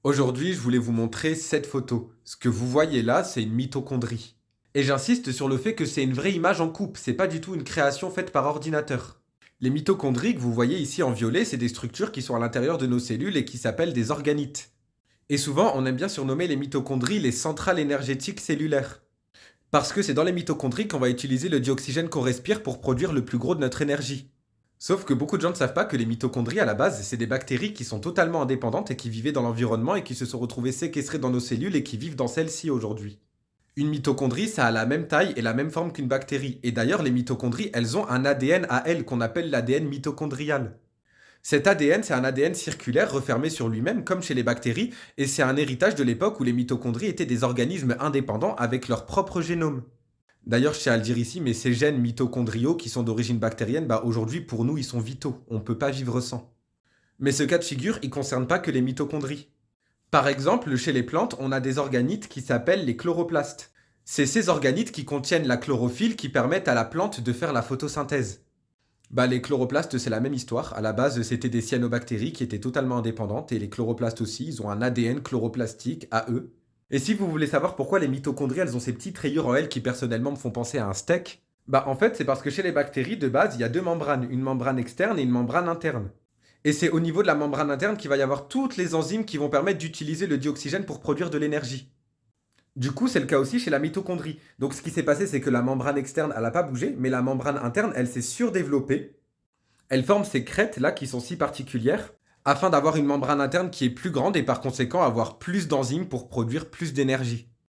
Aujourd'hui, je voulais vous montrer cette photo. Ce que vous voyez là, c'est une mitochondrie. Et j'insiste sur le fait que c'est une vraie image en coupe, c'est pas du tout une création faite par ordinateur. Les mitochondries que vous voyez ici en violet, c'est des structures qui sont à l'intérieur de nos cellules et qui s'appellent des organites. Et souvent, on aime bien surnommer les mitochondries les centrales énergétiques cellulaires. Parce que c'est dans les mitochondries qu'on va utiliser le dioxygène qu'on respire pour produire le plus gros de notre énergie. Sauf que beaucoup de gens ne savent pas que les mitochondries, à la base, c'est des bactéries qui sont totalement indépendantes et qui vivaient dans l'environnement et qui se sont retrouvées séquestrées dans nos cellules et qui vivent dans celles-ci aujourd'hui. Une mitochondrie, ça a la même taille et la même forme qu'une bactérie. Et d'ailleurs, les mitochondries, elles ont un ADN à elles qu'on appelle l'ADN mitochondrial. Cet ADN, c'est un ADN circulaire refermé sur lui-même comme chez les bactéries et c'est un héritage de l'époque où les mitochondries étaient des organismes indépendants avec leur propre génome. D'ailleurs, je tiens à le dire ici, mais ces gènes mitochondriaux qui sont d'origine bactérienne, aujourd'hui pour nous, ils sont vitaux. On ne peut pas vivre sans. Mais ce cas de figure, il ne concerne pas que les mitochondries. Par exemple, chez les plantes, on a des organites qui s'appellent les chloroplastes. C'est ces organites qui contiennent la chlorophylle qui permettent à la plante de faire la photosynthèse. Les chloroplastes, c'est la même histoire. À la base, c'était des cyanobactéries qui étaient totalement indépendantes et les chloroplastes aussi, ils ont un ADN chloroplastique à eux. Et si vous voulez savoir pourquoi les mitochondries, elles ont ces petites rayures en elles qui personnellement me font penser à un steak, en fait, c'est parce que chez les bactéries, de base, il y a deux membranes, une membrane externe et une membrane interne. Et c'est au niveau de la membrane interne qu'il va y avoir toutes les enzymes qui vont permettre d'utiliser le dioxygène pour produire de l'énergie. Du coup, c'est le cas aussi chez la mitochondrie. Donc ce qui s'est passé, c'est que la membrane externe, elle n'a pas bougé, mais la membrane interne, elle s'est surdéveloppée. Elle forme ces crêtes là qui sont si particulières, afin d'avoir une membrane interne qui est plus grande et par conséquent avoir plus d'enzymes pour produire plus d'énergie.